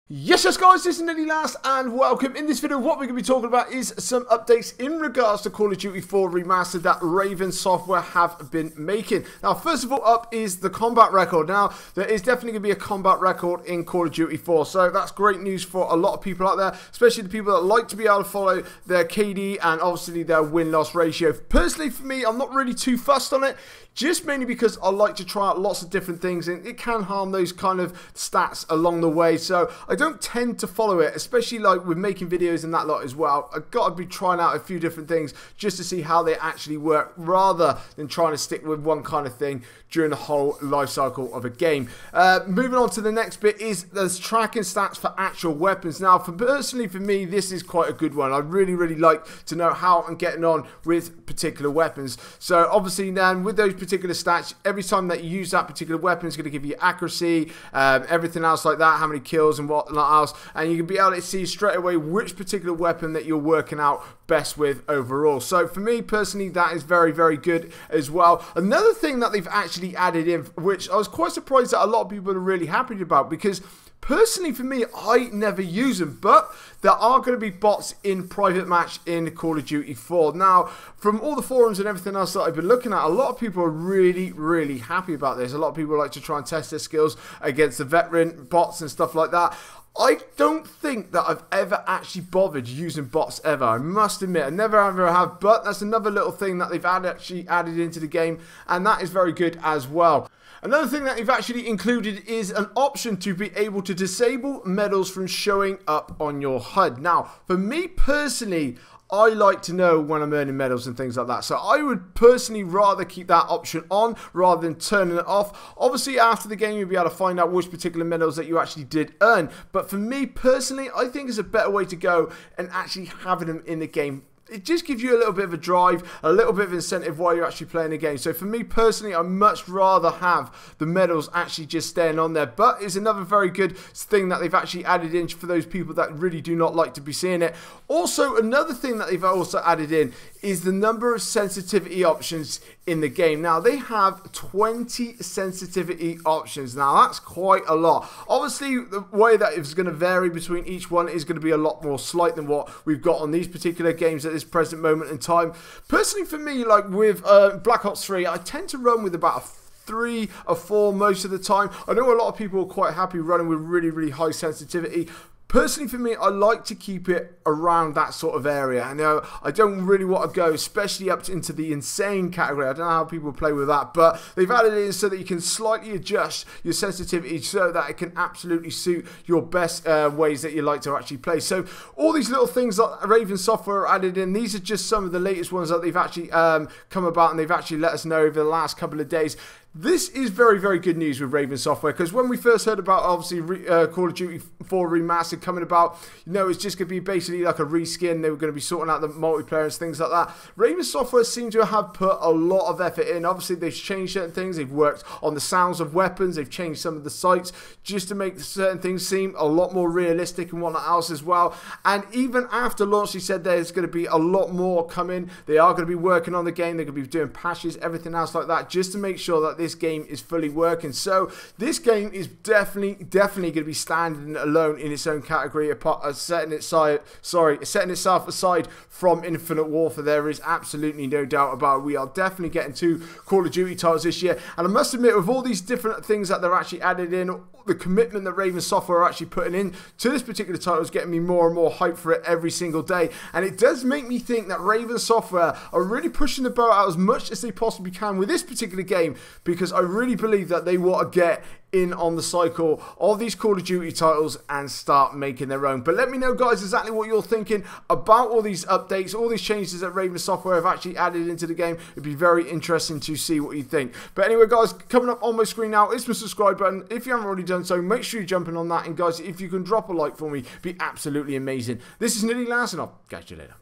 Yes guys, this is Nitty Last and welcome. In this video what we're going to be talking about is some updates in regards to Call of Duty 4 Remastered that Raven Software have been making. Now first of all up is the combat record. Now there is definitely going to be a combat record in Call of Duty 4, so that's great news for a lot of people out there, especially the people that like to be able to follow their KD and obviously their win-loss ratio. Personally for me, I'm not really too fussed on it, just mainly because I like to try out lots of different things and it can harm those kind of stats along the way, so I don't tend to follow it, especially like with making videos and that lot as well. I've got to be trying out a few different things just to see how they actually work, rather than trying to stick with one kind of thing during the whole life cycle of a game. Moving on to the next bit is there's tracking stats for actual weapons. Now personally for me, this is quite a good one. I really like to know how I'm getting on with particular weapons. So obviously then with those particular stats, every time that you use that particular weapon, it's going to give you accuracy, everything else like that, how many kills and whatnot else, and you can be able to see straight away which particular weapon that you're working out best with overall. So for me personally, that is very good as well. Another thing that they've actually added in, which I was quite surprised that a lot of people are really happy about, because personally for me, I never use them, but there are going to be bots in private match in Call of Duty 4. Now, from all the forums and everything else that I've been looking at, a lot of people are really happy about this. A lot of people like to try and test their skills against the veteran bots and stuff like that. I don't think that I've ever actually bothered using bots ever. I must admit, I never ever have, but that's another little thing that they've actually added into the game, and that is very good as well. Another thing that they've actually included is an option to be able to disable medals from showing up on your HUD. Now, for me personally, I like to know when I'm earning medals and things like that. So I would personally rather keep that option on rather than turning it off. Obviously, after the game, you'll be able to find out which particular medals that you actually did earn. But for me personally, I think it's a better way to go and actually having them in the game. It just gives you a little bit of a drive, a little bit of incentive while you're actually playing the game. So for me personally, I'd much rather have the medals actually just staying on there. But it's another very good thing that they've actually added in for those people that really do not like to be seeing it. Also, another thing that they've also added in is the number of sensitivity options in the game. Now, they have 20 sensitivity options. Now, that's quite a lot. Obviously, the way that it's going to vary between each one is going to be a lot more slight than what we've got on these particular games at this present moment in time. Personally, for me, like with Black Ops 3, I tend to run with about a 3 or 4 most of the time. I know a lot of people are quite happy running with really high sensitivity. Personally for me, I like to keep it around that sort of area. I know I don't really want to go, especially up into the insane category. I don't know how people play with that, but they've added it in so that you can slightly adjust your sensitivity so that it can absolutely suit your best ways that you like to actually play. So all these little things that Raven Software added in, these are just some of the latest ones that they've actually come about, and they've actually let us know over the last couple of days. This is very good news with Raven Software, because when we first heard about obviously Call of Duty 4 Remastered coming about, you know, it's just going to be basically like a reskin. They were going to be sorting out the multiplayer and things like that. Raven Software seem to have put a lot of effort in. Obviously, they've changed certain things. They've worked on the sounds of weapons. They've changed some of the sights just to make certain things seem a lot more realistic and whatnot else as well. And even after launch, they said there's going to be a lot more coming. They are going to be working on the game. They're going to be doing patches, everything else like that, just to make sure that this game is fully working. So this game is definitely going to be standing alone in its own category, setting itself aside from Infinite Warfare. There is absolutely no doubt about it. We are definitely getting 2 Call of Duty titles this year, and I must admit, with all these different things that they're actually added in, the commitment that Raven Software are actually putting in to this particular title is getting me more and more hyped for it every single day. And it does make me think that Raven Software are really pushing the boat out as much as they possibly can with this particular game, because I really believe that they want to get in on the cycle of these Call of Duty titles and start making their own. But let me know, guys, exactly what you're thinking about all these updates, all these changes that Raven Software have actually added into the game. It'd be very interesting to see what you think. But anyway, guys, coming up on my screen now is my subscribe button. If you haven't already done so, make sure you're jumping on that. And guys, if you can drop a like for me, it'd be absolutely amazing. This is Nitty Last, and I'll catch you later.